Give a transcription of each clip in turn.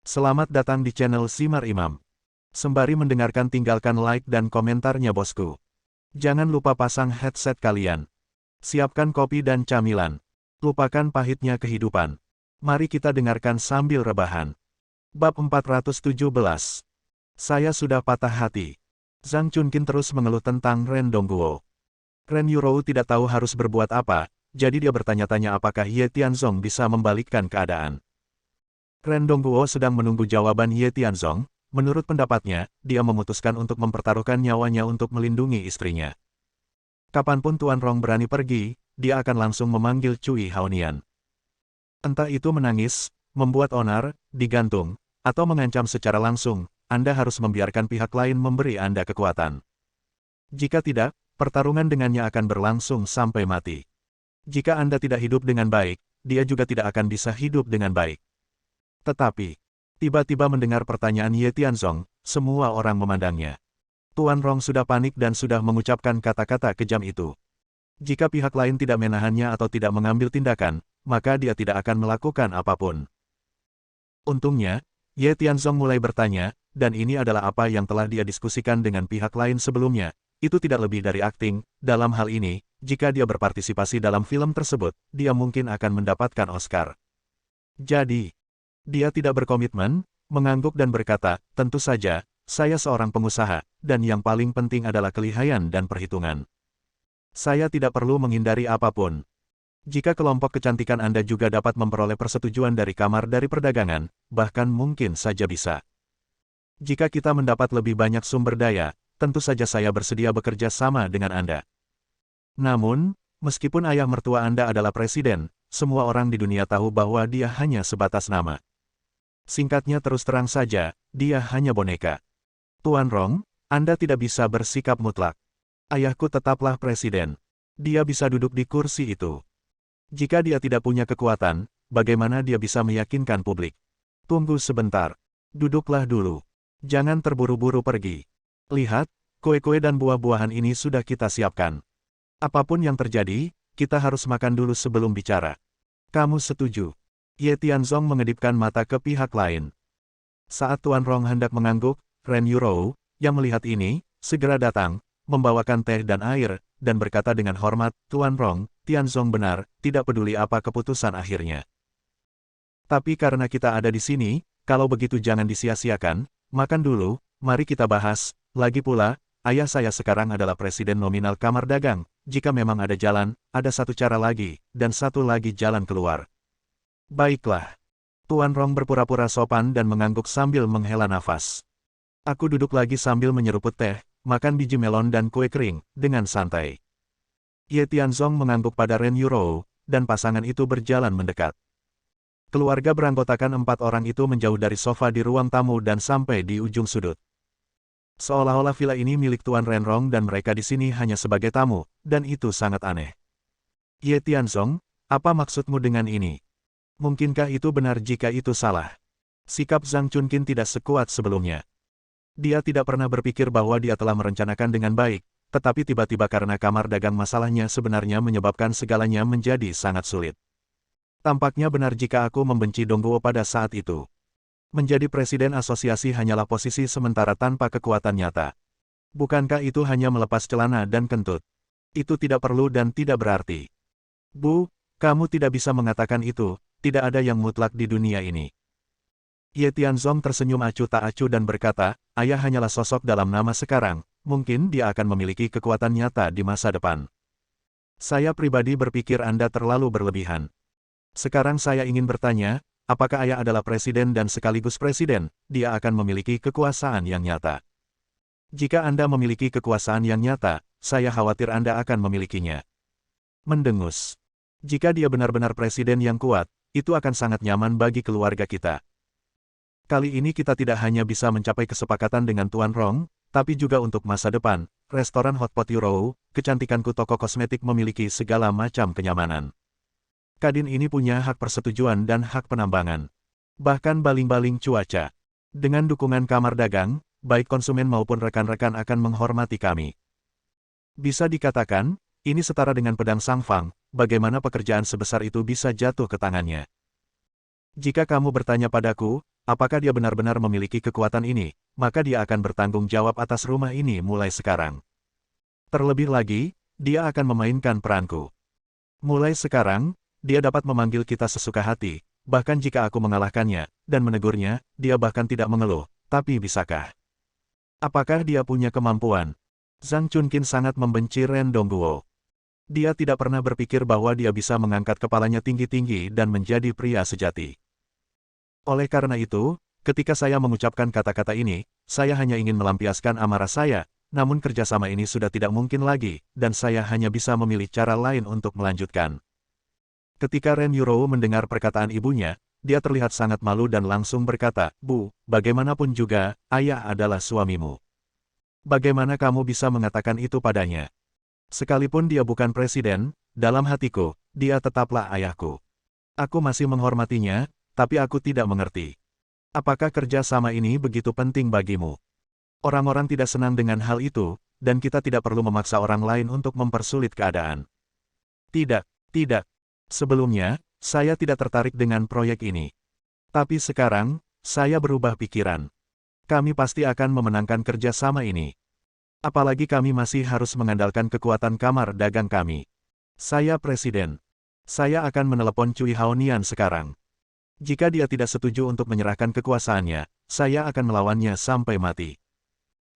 Selamat datang di channel Simar Imam. Sembari mendengarkan tinggalkan like dan komentarnya bosku. Jangan lupa pasang headset kalian. Siapkan kopi dan camilan. Lupakan pahitnya kehidupan. Mari kita dengarkan sambil rebahan. Bab 417. Saya sudah patah hati. Zhang Chunqin terus mengeluh tentang Ren Dongguo. Ren Yurou tidak tahu harus berbuat apa, jadi dia bertanya-tanya apakah Ye Tianzong bisa membalikkan keadaan. Ren Dongguo sedang menunggu jawaban Ye Tianzong. Menurut pendapatnya, dia memutuskan untuk mempertaruhkan nyawanya untuk melindungi istrinya. Kapanpun Tuan Rong berani pergi, dia akan langsung memanggil Cui Haonian. Entah itu menangis, membuat onar, digantung, atau mengancam secara langsung, Anda harus membiarkan pihak lain memberi Anda kekuatan. Jika tidak, pertarungan dengannya akan berlangsung sampai mati. Jika Anda tidak hidup dengan baik, dia juga tidak akan bisa hidup dengan baik. Tetapi, tiba-tiba mendengar pertanyaan Ye Tianzong, semua orang memandangnya. Tuan Rong sudah panik dan sudah mengucapkan kata-kata kejam itu. Jika pihak lain tidak menahannya atau tidak mengambil tindakan, maka dia tidak akan melakukan apapun. Untungnya, Ye Tianzong mulai bertanya, dan ini adalah apa yang telah dia diskusikan dengan pihak lain sebelumnya, itu tidak lebih dari akting. Dalam hal ini, jika dia berpartisipasi dalam film tersebut, dia mungkin akan mendapatkan Oscar. Jadi, dia tidak berkomitmen, mengangguk dan berkata, tentu saja, saya seorang pengusaha, dan yang paling penting adalah kelihayan dan perhitungan. Saya tidak perlu menghindari apapun. Jika kelompok kecantikan Anda juga dapat memperoleh persetujuan dari Kamar dari Perdagangan, bahkan mungkin saja bisa. Jika kita mendapat lebih banyak sumber daya, tentu saja saya bersedia bekerja sama dengan Anda. Namun, meskipun ayah mertua Anda adalah presiden, semua orang di dunia tahu bahwa dia hanya sebatas nama. Singkatnya terus terang saja, dia hanya boneka. Tuan Rong, Anda tidak bisa bersikap mutlak. Ayahku tetaplah presiden. Dia bisa duduk di kursi itu. Jika dia tidak punya kekuatan, bagaimana dia bisa meyakinkan publik? Tunggu sebentar. Duduklah dulu. Jangan terburu-buru pergi. Lihat, kue-kue dan buah-buahan ini sudah kita siapkan. Apapun yang terjadi, kita harus makan dulu sebelum bicara. Kamu setuju? Ye Tianzong mengedipkan mata ke pihak lain. Saat Tuan Rong hendak mengangguk, Ren Yurou, yang melihat ini, segera datang, membawakan teh dan air, dan berkata dengan hormat, Tuan Rong, Tianzong benar, tidak peduli apa keputusan akhirnya. Tapi karena kita ada di sini, kalau begitu jangan disia-siakan, makan dulu, mari kita bahas. Lagi pula, ayah saya sekarang adalah presiden nominal Kamar Dagang, jika memang ada jalan, ada satu cara lagi, dan satu lagi jalan keluar. Baiklah. Tuan Rong berpura-pura sopan dan mengangguk sambil menghela nafas. Aku duduk lagi sambil menyeruput teh, makan biji melon dan kue kering, dengan santai. Ye Tianzong mengangguk pada Ren Yurou, dan pasangan itu berjalan mendekat. Keluarga beranggotakan 4 orang itu menjauh dari sofa di ruang tamu dan sampai di ujung sudut. Seolah-olah villa ini milik Tuan Ren Rong dan mereka di sini hanya sebagai tamu, dan itu sangat aneh. Ye Tianzong, apa maksudmu dengan ini? Mungkinkah itu benar jika itu salah? Sikap Zhang Chunqin tidak sekuat sebelumnya. Dia tidak pernah berpikir bahwa dia telah merencanakan dengan baik, tetapi tiba-tiba karena Kamar Dagang masalahnya sebenarnya menyebabkan segalanya menjadi sangat sulit. Tampaknya benar jika aku membenci Dongguo pada saat itu. Menjadi presiden asosiasi hanyalah posisi sementara tanpa kekuatan nyata. Bukankah itu hanya melepas celana dan kentut? Itu tidak perlu dan tidak berarti. Bu, kamu tidak bisa mengatakan itu. Tidak ada yang mutlak di dunia ini. Ye Tianzong tersenyum acuh tak acuh dan berkata, ayah hanyalah sosok dalam nama sekarang, mungkin dia akan memiliki kekuatan nyata di masa depan. Saya pribadi berpikir Anda terlalu berlebihan. Sekarang saya ingin bertanya, apakah ayah adalah presiden dan sekaligus presiden, dia akan memiliki kekuasaan yang nyata. Jika Anda memiliki kekuasaan yang nyata, saya khawatir Anda akan memilikinya. Mendengus. Jika dia benar-benar presiden yang kuat, itu akan sangat nyaman bagi keluarga kita. Kali ini kita tidak hanya bisa mencapai kesepakatan dengan Tuan Rong, tapi juga untuk masa depan. Restoran Hotpot Yurou, kecantikanku toko kosmetik memiliki segala macam kenyamanan. Kadin ini punya hak persetujuan dan hak penambangan. Bahkan baling-baling cuaca. Dengan dukungan Kamar Dagang, baik konsumen maupun rekan-rekan akan menghormati kami. Bisa dikatakan, ini setara dengan pedang Sangfang. Bagaimana pekerjaan sebesar itu bisa jatuh ke tangannya? Jika kamu bertanya padaku, apakah dia benar-benar memiliki kekuatan ini, maka dia akan bertanggung jawab atas rumah ini mulai sekarang. Terlebih lagi, dia akan memainkan peranku. Mulai sekarang, dia dapat memanggil kita sesuka hati, bahkan jika aku mengalahkannya, dan menegurnya, dia bahkan tidak mengeluh, tapi bisakah? Apakah dia punya kemampuan? Zhang Chunqin sangat membenci Ren Dongguo. Dia tidak pernah berpikir bahwa dia bisa mengangkat kepalanya tinggi-tinggi dan menjadi pria sejati. Oleh karena itu, ketika saya mengucapkan kata-kata ini, saya hanya ingin melampiaskan amarah saya, namun kerjasama ini sudah tidak mungkin lagi, dan saya hanya bisa memilih cara lain untuk melanjutkan. Ketika Ren Yurou mendengar perkataan ibunya, dia terlihat sangat malu dan langsung berkata, "Bu, bagaimanapun juga, ayah adalah suamimu. Bagaimana kamu bisa mengatakan itu padanya? Sekalipun dia bukan presiden, dalam hatiku, dia tetaplah ayahku. Aku masih menghormatinya, tapi aku tidak mengerti. Apakah kerja sama ini begitu penting bagimu? Orang-orang tidak senang dengan hal itu, dan kita tidak perlu memaksa orang lain untuk mempersulit keadaan." Tidak, tidak. Sebelumnya, saya tidak tertarik dengan proyek ini. Tapi sekarang, saya berubah pikiran. Kami pasti akan memenangkan kerja sama ini. Apalagi kami masih harus mengandalkan kekuatan kamar dagang kami. Saya presiden. Saya akan menelepon Cui Haonian sekarang. Jika dia tidak setuju untuk menyerahkan kekuasaannya, saya akan melawannya sampai mati.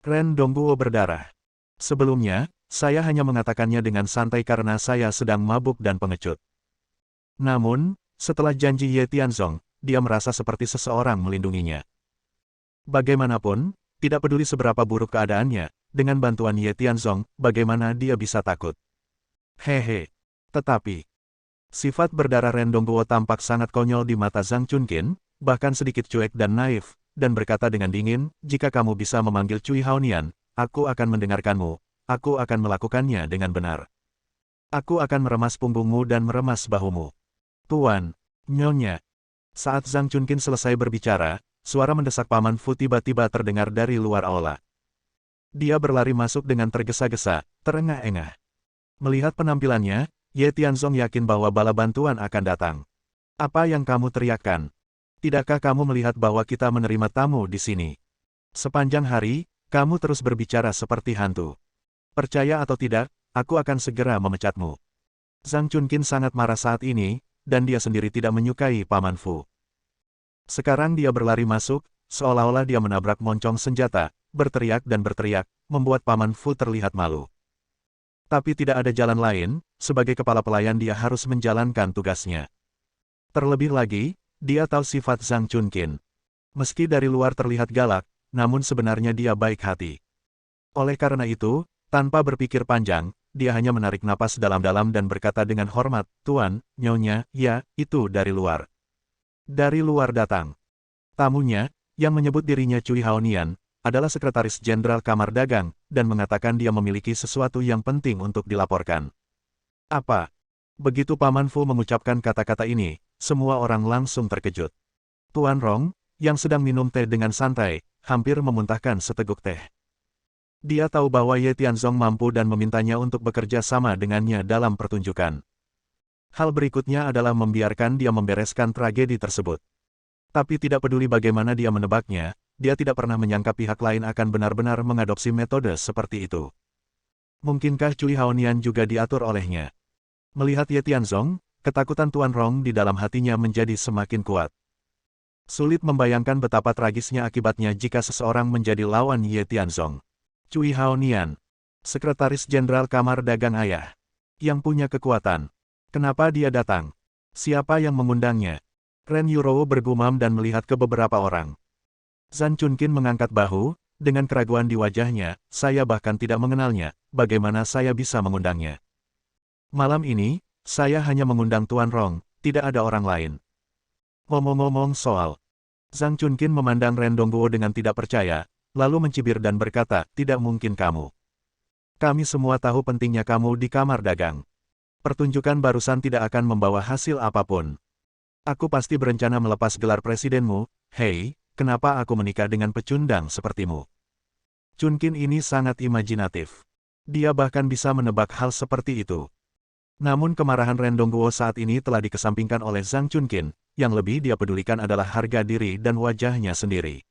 Ren Dongguo berdarah. Sebelumnya, saya hanya mengatakannya dengan santai karena saya sedang mabuk dan pengecut. Namun, setelah janji Ye Tianzong, dia merasa seperti seseorang melindunginya. Bagaimanapun, tidak peduli seberapa buruk keadaannya, dengan bantuan Ye Tianzong, bagaimana dia bisa takut? Hehe. Tetapi, sifat berdarah Ren Dongguo tampak sangat konyol di mata Zhang Chunqin, bahkan sedikit cuek dan naif, dan berkata dengan dingin, "Jika kamu bisa memanggil Cui Haonian, aku akan mendengarkanmu, aku akan melakukannya dengan benar. Aku akan meremas punggungmu dan meremas bahumu." "Tuan, Nyonya." Saat Zhang Chunqin selesai berbicara, suara mendesak Paman Fu tiba-tiba terdengar dari luar aula. Dia berlari masuk dengan tergesa-gesa, terengah-engah. Melihat penampilannya, Ye Tianzong yakin bahwa bala bantuan akan datang. "Apa yang kamu teriakkan? Tidakkah kamu melihat bahwa kita menerima tamu di sini? Sepanjang hari, kamu terus berbicara seperti hantu. Percaya atau tidak, aku akan segera memecatmu." Zhang Chunqin sangat marah saat ini, dan dia sendiri tidak menyukai Paman Fu. Sekarang dia berlari masuk, seolah-olah dia menabrak moncong senjata, berteriak dan berteriak, membuat Paman Fu terlihat malu. Tapi tidak ada jalan lain, sebagai kepala pelayan dia harus menjalankan tugasnya. Terlebih lagi, dia tahu sifat Zhang Chunqin. Meski dari luar terlihat galak, namun sebenarnya dia baik hati. Oleh karena itu, tanpa berpikir panjang, dia hanya menarik napas dalam-dalam dan berkata dengan hormat, "Tuan, Nyonya, ya, itu dari luar." Dari luar datang. Tamunya, yang menyebut dirinya Cui Haonian, adalah Sekretaris Jenderal Kamar Dagang, dan mengatakan dia memiliki sesuatu yang penting untuk dilaporkan. "Apa?" Begitu Paman Fu mengucapkan kata-kata ini, semua orang langsung terkejut. Tuan Rong, yang sedang minum teh dengan santai, hampir memuntahkan seteguk teh. Dia tahu bahwa Ye Tianzong mampu dan memintanya untuk bekerja sama dengannya dalam pertunjukan. Hal berikutnya adalah membiarkan dia membereskan tragedi tersebut. Tapi tidak peduli bagaimana dia menebaknya, dia tidak pernah menyangka pihak lain akan benar-benar mengadopsi metode seperti itu. Mungkinkah Cui Haonian juga diatur olehnya? Melihat Ye Tianzong, ketakutan Tuan Rong di dalam hatinya menjadi semakin kuat. Sulit membayangkan betapa tragisnya akibatnya jika seseorang menjadi lawan Ye Tianzong. Cui Haonian, Sekretaris Jenderal Kamar Dagang Ayah, yang punya kekuatan. Kenapa dia datang? Siapa yang mengundangnya? Ren Yurou bergumam dan melihat ke beberapa orang. Zhang Chunqin mengangkat bahu, dengan keraguan di wajahnya, "Saya bahkan tidak mengenalnya, bagaimana saya bisa mengundangnya? Malam ini, saya hanya mengundang Tuan Rong, tidak ada orang lain." Ngomong-ngomong soal, Zhang Chunqin memandang Ren Dongguo dengan tidak percaya, lalu mencibir dan berkata, "Tidak mungkin kamu. Kami semua tahu pentingnya kamu di kamar dagang. Pertunjukan barusan tidak akan membawa hasil apapun. Aku pasti berencana melepas gelar presidenmu. Hei, kenapa aku menikah dengan pecundang sepertimu?" Chunqin ini sangat imajinatif. Dia bahkan bisa menebak hal seperti itu. Namun kemarahan Ren Dongguo saat ini telah dikesampingkan oleh Zhang Chunqin, yang lebih dia pedulikan adalah harga diri dan wajahnya sendiri.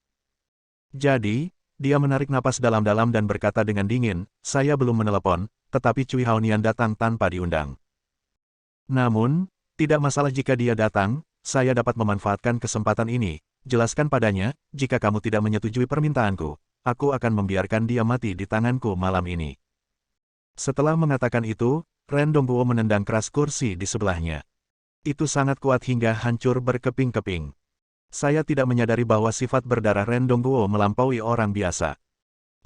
Jadi, dia menarik napas dalam-dalam dan berkata dengan dingin, saya belum menelepon, tetapi Cui Haonian datang tanpa diundang. Namun, tidak masalah jika dia datang, saya dapat memanfaatkan kesempatan ini. Jelaskan padanya, jika kamu tidak menyetujui permintaanku, aku akan membiarkan dia mati di tanganku malam ini. Setelah mengatakan itu, Ren Dongguo menendang keras kursi di sebelahnya. Itu sangat kuat hingga hancur berkeping-keping. Saya tidak menyadari bahwa sifat berdarah Ren Dongguo melampaui orang biasa.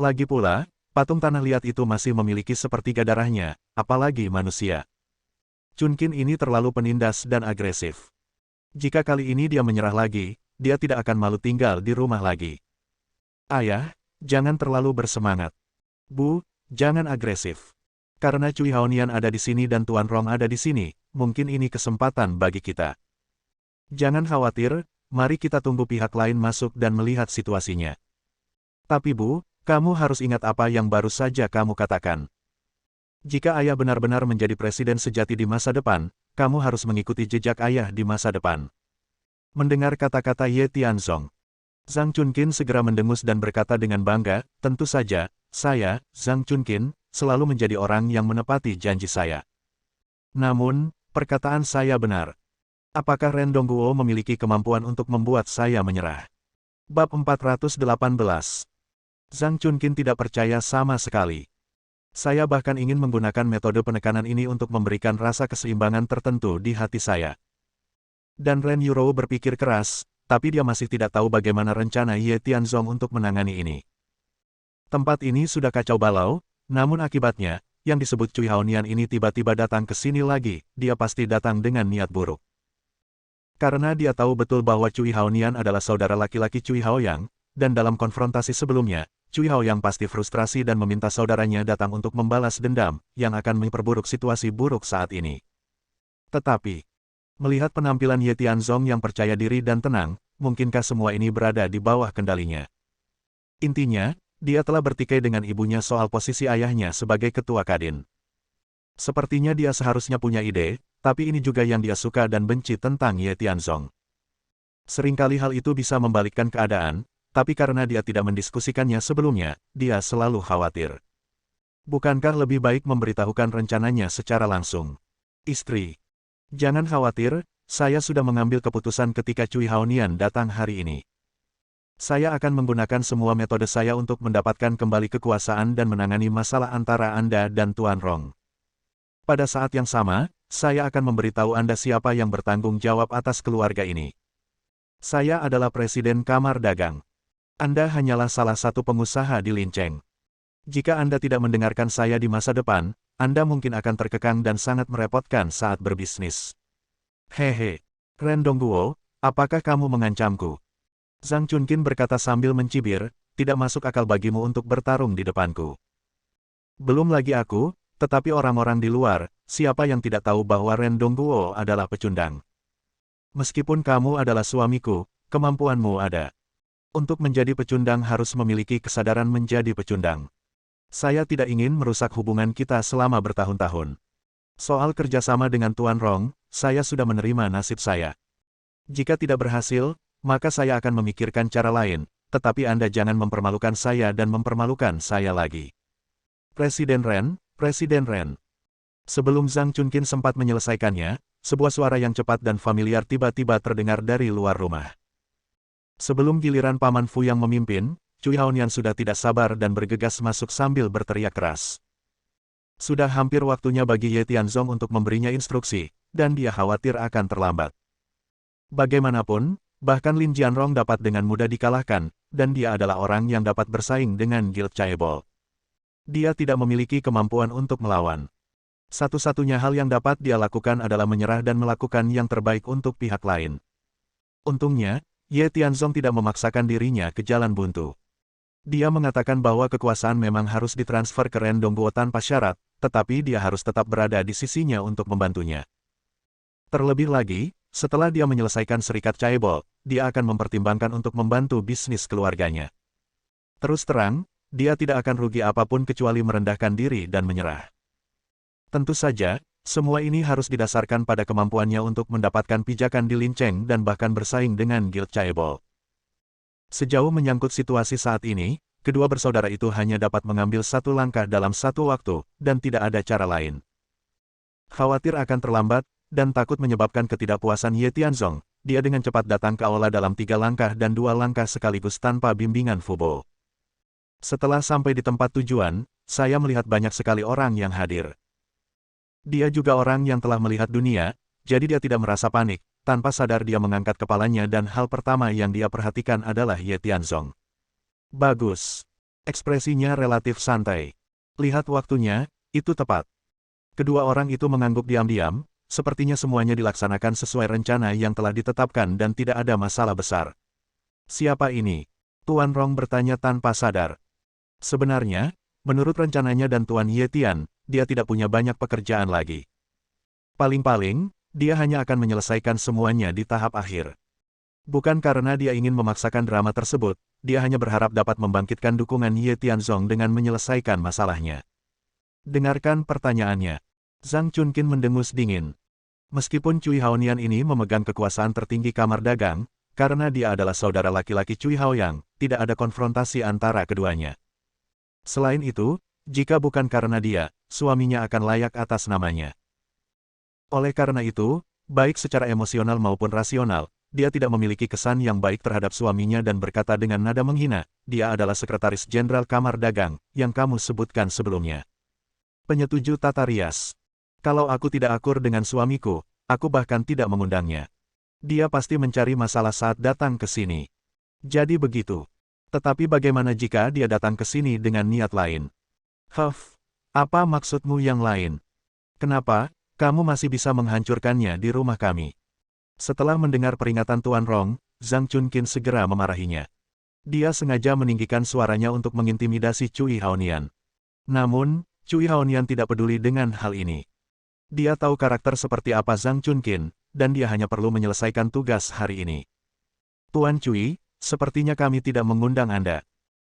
Lagi pula, patung tanah liat itu masih memiliki sepertiga darahnya, apalagi manusia. Chunkin ini terlalu penindas dan agresif. Jika kali ini dia menyerah lagi, dia tidak akan malu tinggal di rumah lagi. Ayah, jangan terlalu bersemangat. Bu, jangan agresif. Karena Cui Haonian ada di sini dan Tuan Rong ada di sini, mungkin ini kesempatan bagi kita. Jangan khawatir, mari kita tunggu pihak lain masuk dan melihat situasinya. Tapi Bu, kamu harus ingat apa yang baru saja kamu katakan. Jika ayah benar-benar menjadi presiden sejati di masa depan, kamu harus mengikuti jejak ayah di masa depan. Mendengar kata-kata Ye Tianzong, Zhang Chunkin segera mendengus dan berkata dengan bangga, tentu saja, saya, Zhang Chunkin, selalu menjadi orang yang menepati janji saya. Namun, perkataan saya benar. Apakah Ren Dongguo memiliki kemampuan untuk membuat saya menyerah? Bab 418. Zhang Chunkin tidak percaya sama sekali. Saya bahkan ingin menggunakan metode penekanan ini untuk memberikan rasa keseimbangan tertentu di hati saya. Dan Ren Yuro berpikir keras, tapi dia masih tidak tahu bagaimana rencana Ye Tianzong untuk menangani ini. Tempat ini sudah kacau balau, namun akibatnya, yang disebut Cui Haonian ini tiba-tiba datang ke sini lagi, dia pasti datang dengan niat buruk. Karena dia tahu betul bahwa Cui Haonian adalah saudara laki-laki Cui Haoyang, dan dalam konfrontasi sebelumnya, Cui Haoyang pasti frustrasi dan meminta saudaranya datang untuk membalas dendam, yang akan memperburuk situasi buruk saat ini. Tetapi, melihat penampilan Ye Tianzong yang percaya diri dan tenang, mungkinkah semua ini berada di bawah kendalinya? Intinya, dia telah bertikai dengan ibunya soal posisi ayahnya sebagai ketua Kadin. Sepertinya dia seharusnya punya ide, tapi ini juga yang dia suka dan benci tentang Ye Tianzong. Seringkali hal itu bisa membalikkan keadaan, tapi karena dia tidak mendiskusikannya sebelumnya, dia selalu khawatir. Bukankah lebih baik memberitahukan rencananya secara langsung? Istri, jangan khawatir, saya sudah mengambil keputusan ketika Cui Haonian datang hari ini. Saya akan menggunakan semua metode saya untuk mendapatkan kembali kekuasaan dan menangani masalah antara Anda dan Tuan Rong. Pada saat yang sama, saya akan memberitahu Anda siapa yang bertanggung jawab atas keluarga ini. Saya adalah Presiden Kamar Dagang. Anda hanyalah salah satu pengusaha di Linceng. Jika Anda tidak mendengarkan saya di masa depan, Anda mungkin akan terkekang dan sangat merepotkan saat berbisnis. Hehe, Ren Dongguo, apakah kamu mengancamku? Zhang Chunkin berkata sambil mencibir, tidak masuk akal bagimu untuk bertarung di depanku. Belum lagi aku, tetapi orang-orang di luar, siapa yang tidak tahu bahwa Ren Dongguo adalah pecundang. Meskipun kamu adalah suamiku, kemampuanmu ada. Untuk menjadi pecundang harus memiliki kesadaran menjadi pecundang. Saya tidak ingin merusak hubungan kita selama bertahun-tahun. Soal kerjasama dengan Tuan Rong, saya sudah menerima nasib saya. Jika tidak berhasil, maka saya akan memikirkan cara lain, tetapi Anda jangan mempermalukan saya dan mempermalukan saya lagi. Presiden Ren, Presiden Ren. Sebelum Zhang Chunkin sempat menyelesaikannya, sebuah suara yang cepat dan familiar tiba-tiba terdengar dari luar rumah. Sebelum giliran Paman Fu yang memimpin, Cui Haonian sudah tidak sabar dan bergegas masuk sambil berteriak keras. Sudah hampir waktunya bagi Ye Tianzong untuk memberinya instruksi, dan dia khawatir akan terlambat. Bagaimanapun, bahkan Lin Jianrong dapat dengan mudah dikalahkan, dan dia adalah orang yang dapat bersaing dengan Guild Chaebol. Dia tidak memiliki kemampuan untuk melawan. Satu-satunya hal yang dapat dia lakukan adalah menyerah dan melakukan yang terbaik untuk pihak lain. Untungnya, Ye Tianzong tidak memaksakan dirinya ke jalan buntu. Dia mengatakan bahwa kekuasaan memang harus ditransfer ke Ren Dongguo tanpa syarat, tetapi dia harus tetap berada di sisinya untuk membantunya. Terlebih lagi, setelah dia menyelesaikan serikat Chaebol, dia akan mempertimbangkan untuk membantu bisnis keluarganya. Terus terang, dia tidak akan rugi apapun kecuali merendahkan diri dan menyerah. Tentu saja, Semua ini harus didasarkan pada kemampuannya untuk mendapatkan pijakan di Linceng dan bahkan bersaing dengan Guild Chaebol. Sejauh menyangkut situasi saat ini, kedua bersaudara itu hanya dapat mengambil satu langkah dalam satu waktu, dan tidak ada cara lain. Khawatir akan terlambat, dan takut menyebabkan ketidakpuasan Ye Tianzong, dia dengan cepat datang ke aula dalam 3 langkah dan 2 langkah sekaligus tanpa bimbingan Fubo. Setelah sampai di tempat tujuan, saya melihat banyak sekali orang yang hadir. Dia juga orang yang telah melihat dunia, jadi dia tidak merasa panik. Tanpa sadar dia mengangkat kepalanya dan hal pertama yang dia perhatikan adalah Ye Tianzong. Bagus. Ekspresinya relatif santai. Lihat waktunya, itu tepat. Kedua orang itu mengangguk diam-diam, sepertinya semuanya dilaksanakan sesuai rencana yang telah ditetapkan dan tidak ada masalah besar. Siapa ini? Tuan Rong bertanya tanpa sadar. Sebenarnya, menurut rencananya dan Tuan Ye Tian, dia tidak punya banyak pekerjaan lagi. Paling-paling, dia hanya akan menyelesaikan semuanya di tahap akhir. Bukan karena dia ingin memaksakan drama tersebut, dia hanya berharap dapat membangkitkan dukungan Ye Tianzong dengan menyelesaikan masalahnya. Dengarkan pertanyaannya. Zhang Chunqin mendengus dingin. Meskipun Cui Haonian ini memegang kekuasaan tertinggi kamar dagang, karena dia adalah saudara laki-laki Cui Haoyang, tidak ada konfrontasi antara keduanya. Selain itu, jika bukan karena dia, suaminya akan layak atas namanya. Oleh karena itu, baik secara emosional maupun rasional, dia tidak memiliki kesan yang baik terhadap suaminya dan berkata dengan nada menghina, dia adalah sekretaris jenderal kamar dagang, yang kamu sebutkan sebelumnya. Penyetuju tata rias. Kalau aku tidak akur dengan suamiku, aku bahkan tidak mengundangnya. Dia pasti mencari masalah saat datang ke sini. Jadi begitu. Tetapi bagaimana jika dia datang ke sini dengan niat lain? Apa maksudmu yang lain? Kenapa, kamu masih bisa menghancurkannya di rumah kami? Setelah mendengar peringatan Tuan Rong, Zhang Chunqin segera memarahinya. Dia sengaja meninggikan suaranya untuk mengintimidasi Cui Haonian. Namun, Cui Haonian tidak peduli dengan hal ini. Dia tahu karakter seperti apa Zhang Chunqin, dan dia hanya perlu menyelesaikan tugas hari ini. Tuan Cui, sepertinya kami tidak mengundang Anda.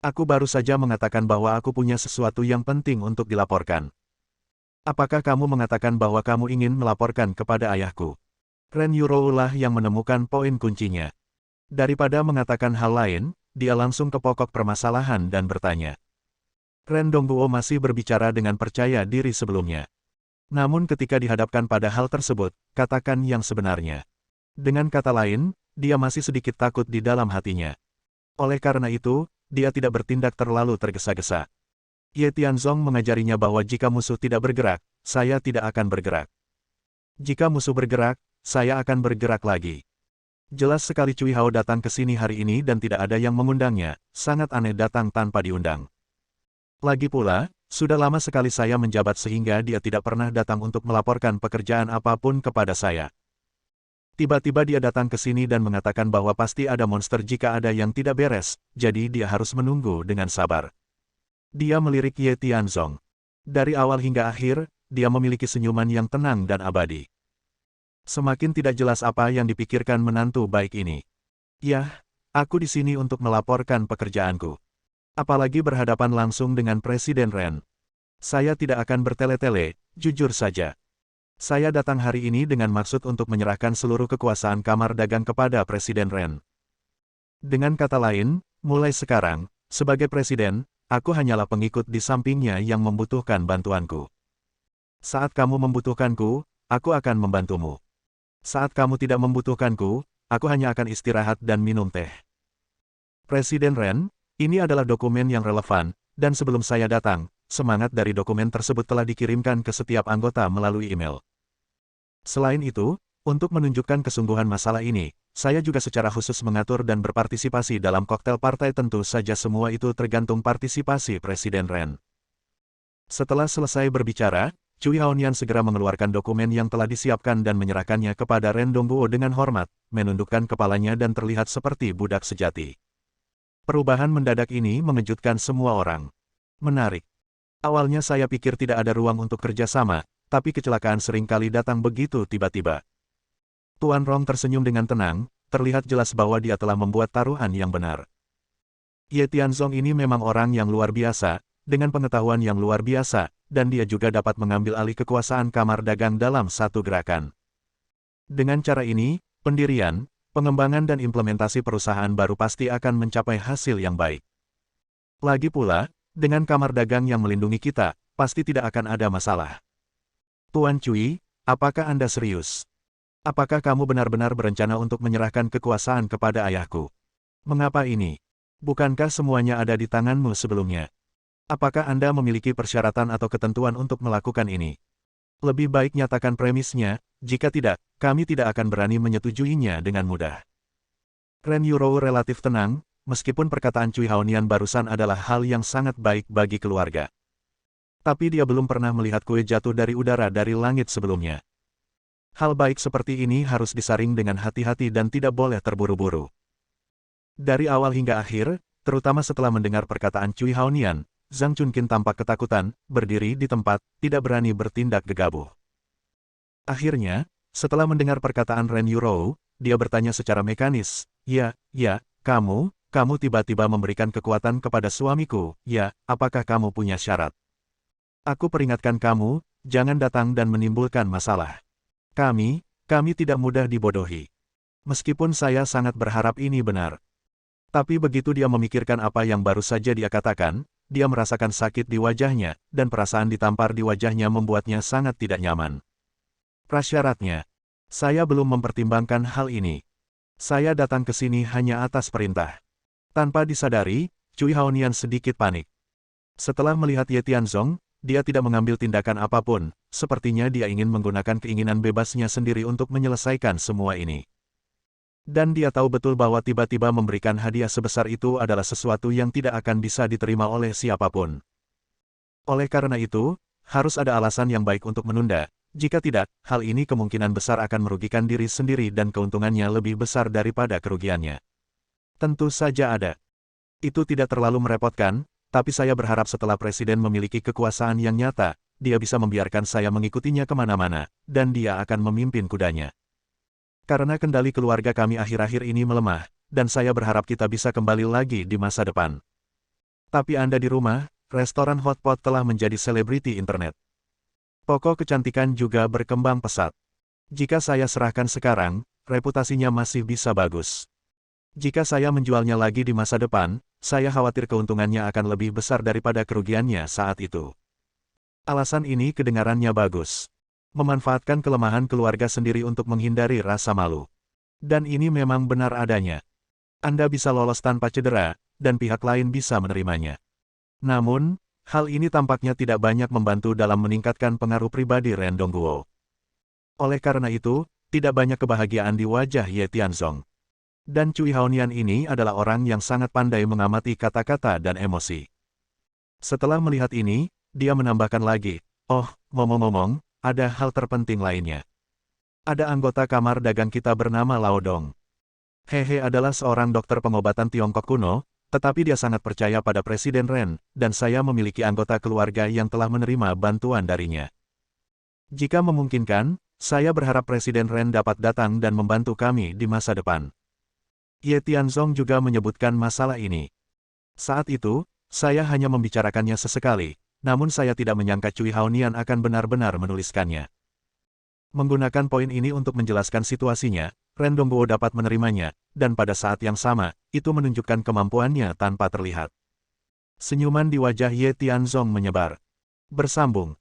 Aku baru saja mengatakan bahwa aku punya sesuatu yang penting untuk dilaporkan. Apakah kamu mengatakan bahwa kamu ingin melaporkan kepada ayahku? Ren Yurou lah yang menemukan poin kuncinya. Daripada mengatakan hal lain, dia langsung ke pokok permasalahan dan bertanya. Ren Dongguo masih berbicara dengan percaya diri sebelumnya. Namun ketika dihadapkan pada hal tersebut, katakan yang sebenarnya. Dengan kata lain, dia masih sedikit takut di dalam hatinya. Oleh karena itu, dia tidak bertindak terlalu tergesa-gesa. Ye Tianzong mengajarinya bahwa jika musuh tidak bergerak, saya tidak akan bergerak. Jika musuh bergerak, saya akan bergerak lagi. Jelas sekali Cui Hao datang ke sini hari ini dan tidak ada yang mengundangnya, sangat aneh datang tanpa diundang. Lagi pula, sudah lama sekali saya menjabat sehingga dia tidak pernah datang untuk melaporkan pekerjaan apapun kepada saya. Tiba-tiba dia datang ke sini dan mengatakan bahwa pasti ada monster jika ada yang tidak beres, jadi dia harus menunggu dengan sabar. Dia melirik Ye Tianzong. Dari awal hingga akhir, dia memiliki senyuman yang tenang dan abadi. Semakin tidak jelas apa yang dipikirkan menantu baik ini. Yah, aku di sini untuk melaporkan pekerjaanku. Apalagi berhadapan langsung dengan Presiden Ren. Saya tidak akan bertele-tele, jujur saja. Saya datang hari ini dengan maksud untuk menyerahkan seluruh kekuasaan kamar dagang kepada Presiden Ren. Dengan kata lain, mulai sekarang, sebagai presiden, aku hanyalah pengikut di sampingnya yang membutuhkan bantuanku. Saat kamu membutuhkanku, aku akan membantumu. Saat kamu tidak membutuhkanku, aku hanya akan istirahat dan minum teh. Presiden Ren, ini adalah dokumen yang relevan, dan sebelum saya datang, semangat dari dokumen tersebut telah dikirimkan ke setiap anggota melalui email. Selain itu, untuk menunjukkan kesungguhan masalah ini, saya juga secara khusus mengatur dan berpartisipasi dalam koktel partai tentu saja semua itu tergantung partisipasi Presiden Ren. Setelah selesai berbicara, Cui Haonian segera mengeluarkan dokumen yang telah disiapkan dan menyerahkannya kepada Ren Dongguo dengan hormat, menundukkan kepalanya dan terlihat seperti budak sejati. Perubahan mendadak ini mengejutkan semua orang. Menarik. Awalnya saya pikir tidak ada ruang untuk kerjasama, tapi kecelakaan seringkali datang begitu tiba-tiba. Tuan Rong tersenyum dengan tenang, terlihat jelas bahwa dia telah membuat taruhan yang benar. Ye Tianzong ini memang orang yang luar biasa, dengan pengetahuan yang luar biasa, dan dia juga dapat mengambil alih kekuasaan kamar dagang dalam satu gerakan. Dengan cara ini, pendirian, pengembangan dan implementasi perusahaan baru pasti akan mencapai hasil yang baik. Lagi pula, dengan kamar dagang yang melindungi kita, pasti tidak akan ada masalah. Tuan Cui, apakah Anda serius? Apakah kamu benar-benar berencana untuk menyerahkan kekuasaan kepada ayahku? Mengapa ini? Bukankah semuanya ada di tanganmu sebelumnya? Apakah Anda memiliki persyaratan atau ketentuan untuk melakukan ini? Lebih baik nyatakan premisnya, jika tidak, kami tidak akan berani menyetujuinya dengan mudah. Ren Yurou relatif tenang, meskipun perkataan Cui Haonian barusan adalah hal yang sangat baik bagi keluarga. Tapi dia belum pernah melihat kue jatuh dari udara dari langit sebelumnya. Hal baik seperti ini harus disaring dengan hati-hati dan tidak boleh terburu-buru. Dari awal hingga akhir, terutama setelah mendengar perkataan Cui Haonian, Zhang Chunqin tampak ketakutan, berdiri di tempat, tidak berani bertindak gegabah. Akhirnya, setelah mendengar perkataan Ren Yurou, dia bertanya secara mekanis, ya, kamu tiba-tiba memberikan kekuatan kepada suamiku, ya, apakah kamu punya syarat? Aku peringatkan kamu, jangan datang dan menimbulkan masalah. Kami tidak mudah dibodohi. Meskipun saya sangat berharap ini benar. Tapi begitu dia memikirkan apa yang baru saja dia katakan, dia merasakan sakit di wajahnya, dan perasaan ditampar di wajahnya membuatnya sangat tidak nyaman. Prasyaratnya, saya belum mempertimbangkan hal ini. Saya datang ke sini hanya atas perintah. Tanpa disadari, Cui Haonian sedikit panik. Setelah melihat Ye Tianzong, dia tidak mengambil tindakan apapun, sepertinya dia ingin menggunakan keinginan bebasnya sendiri untuk menyelesaikan semua ini. Dan dia tahu betul bahwa tiba-tiba memberikan hadiah sebesar itu adalah sesuatu yang tidak akan bisa diterima oleh siapapun. Oleh karena itu, harus ada alasan yang baik untuk menunda. Jika tidak, hal ini kemungkinan besar akan merugikan diri sendiri dan keuntungannya lebih besar daripada kerugiannya. Tentu saja ada. Itu tidak terlalu merepotkan, tapi saya berharap setelah Presiden memiliki kekuasaan yang nyata, dia bisa membiarkan saya mengikutinya kemana-mana, dan dia akan memimpin kudanya. Karena kendali keluarga kami akhir-akhir ini melemah, dan saya berharap kita bisa kembali lagi di masa depan. Tapi Anda di rumah, restoran hotpot telah menjadi selebriti internet. Toko kecantikan juga berkembang pesat. Jika saya serahkan sekarang, reputasinya masih bisa bagus. Jika saya menjualnya lagi di masa depan, saya khawatir keuntungannya akan lebih besar daripada kerugiannya saat itu. Alasan ini kedengarannya bagus. Memanfaatkan kelemahan keluarga sendiri untuk menghindari rasa malu. Dan ini memang benar adanya. Anda bisa lolos tanpa cedera, dan pihak lain bisa menerimanya. Namun, hal ini tampaknya tidak banyak membantu dalam meningkatkan pengaruh pribadi Ren Dongguo. Oleh karena itu, tidak banyak kebahagiaan di wajah Ye Tianzong. Dan Cui Haonian ini adalah orang yang sangat pandai mengamati kata-kata dan emosi. Setelah melihat ini, dia menambahkan lagi, oh, ngomong-ngomong, ada hal terpenting lainnya. Ada anggota kamar dagang kita bernama Lao Dong. Hehe adalah seorang dokter pengobatan Tiongkok kuno, tetapi dia sangat percaya pada Presiden Ren, dan saya memiliki anggota keluarga yang telah menerima bantuan darinya. Jika memungkinkan, saya berharap Presiden Ren dapat datang dan membantu kami di masa depan. Ye Tianzong juga menyebutkan masalah ini. Saat itu, saya hanya membicarakannya sesekali, namun saya tidak menyangka Cui Haonian akan benar-benar menuliskannya. Menggunakan poin ini untuk menjelaskan situasinya, Ren Dongguo dapat menerimanya, dan pada saat yang sama, itu menunjukkan kemampuannya tanpa terlihat. Senyuman di wajah Ye Tianzong menyebar. Bersambung.